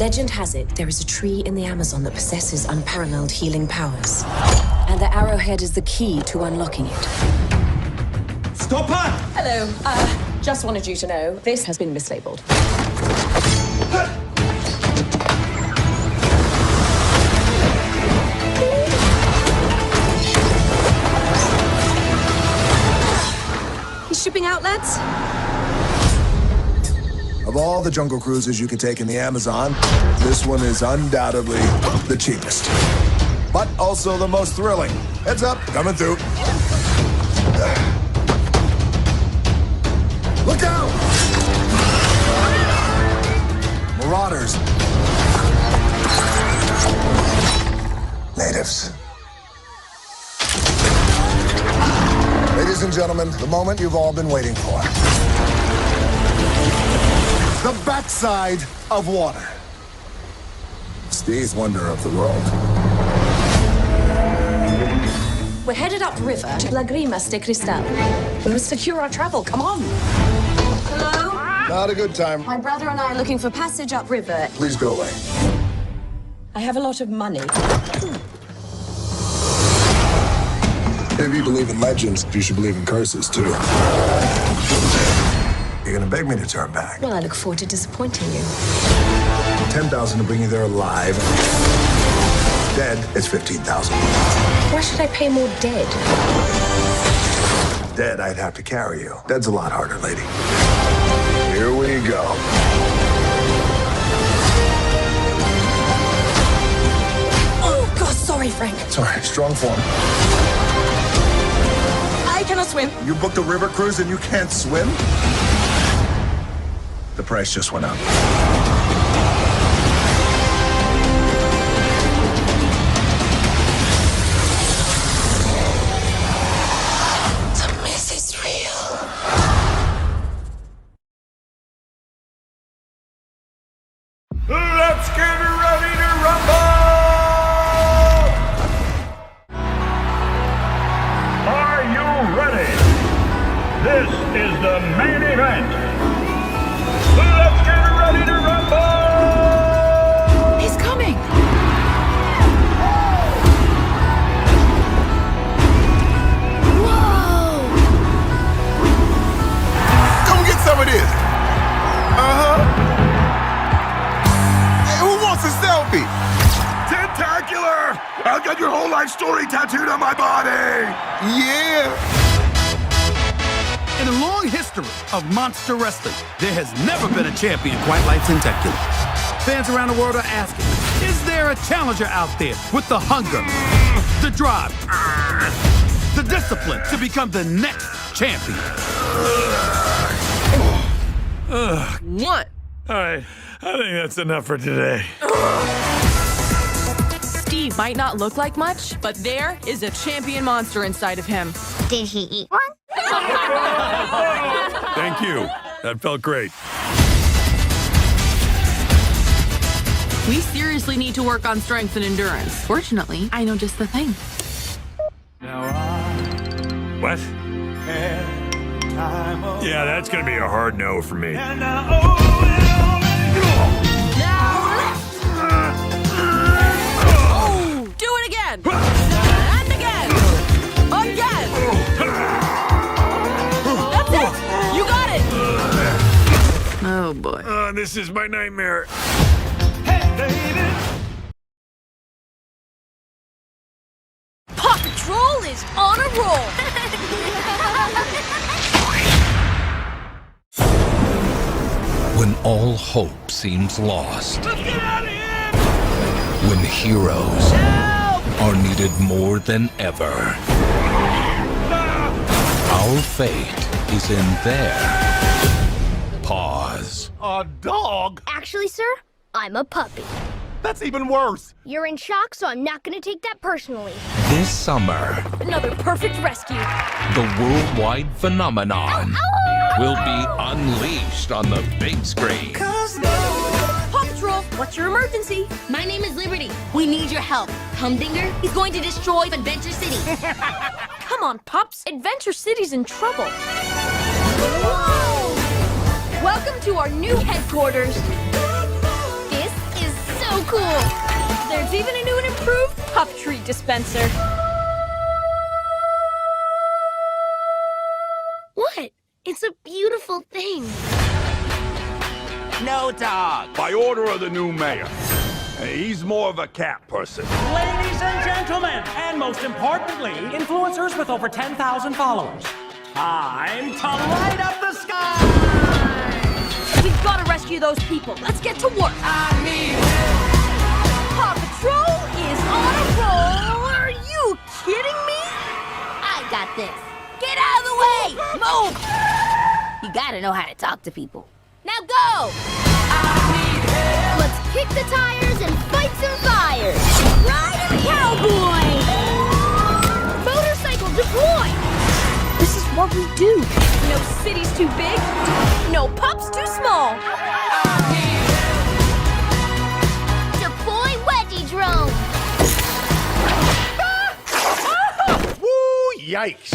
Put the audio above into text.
Legend has it, there is a tree in the Amazon that possesses unparalleled healing powers. And the arrowhead is the key to unlocking it. Stop her! Hello. Just wanted you to know, this has been mislabeled. He's shipping out, lads? Of all the jungle cruises you could take in the Amazon, this one is undoubtedly the cheapest. But also the most thrilling. Heads up, coming through. Look out! Marauders. Natives. Ladies and gentlemen, the moment you've all been waiting for. The backside of water. It's the eighth wonder of the world. We're headed upriver to Lagrimas de Cristal. We must secure our travel. Come on. Hello? Not a good time. My brother and I are looking for passage upriver. Please go away. I have a lot of money. If you believe in legends, you should believe in curses, too. You're gonna beg me to turn back. Well, I look forward to disappointing you. 10,000 to bring you there alive. Dead, it's 15,000. Why should I pay more dead? Dead, I'd have to carry you. Dead's a lot harder, lady. Here we go. Oh, God, sorry, Frank. Sorry, strong form. I cannot swim. You booked a river cruise and you can't swim? The price just went up. The mess is real. Let's get ready to rumble! Are you ready? This is the main event. Let's get ready to rumble! He's coming. Whoa! Come get some of this. Hey, who wants a selfie? Tentacular! I've got your whole life story tattooed on my body! Yeah. In a long history of monster wrestling, there has never been a champion quite like Tentacular. Fans around the world are asking, is there a challenger out there with the hunger, the drive, the discipline to become the next champion? What? All right, I think that's enough for today. Steve might not look like much, but there is a champion monster inside of him. Did he eat one? Thank you. That felt great. We seriously need to work on strength and endurance. Fortunately, I know just the thing. What? Yeah, that's gonna be a hard no for me. Oh, do it again! And again! Again! That's it! You got it! Oh, boy. This is my nightmare. Paw Patrol is on a roll! When all hope seems lost. Let's get out of here! When heroes are needed more than ever. Our fate is in their paws. A dog? Actually, sir, I'm a puppy. That's even worse. You're in shock, so I'm not gonna take that personally. This summer, Another perfect rescue. the worldwide phenomenon will be unleashed on the big screen. Paw Patrol, what's your emergency? My name is Liberty. We need your help. Humdinger is going to destroy Adventure City. Come on, Pops. Adventure City's in trouble. Whoa! Welcome to our new headquarters. This is so cool! There's even a new and improved pup treat dispenser. What? It's a beautiful thing. No dog. By order of the new mayor. He's more of a cat person. Ladies and gentlemen, and most importantly, influencers with over 10,000 followers. Time to light up the sky! We've got to rescue those people. Let's get to work. I need help. Paw Patrol is on a roll. Are you kidding me? I got this. Get out of the way! Move! You gotta know how to talk to people. Now go! Let's kick the tires and fight some fires. Ride a cowboy! Motorcycle deploy. This is what we do. No city's too big. No pups too small. Deploy wedgie drone. Woo, yikes.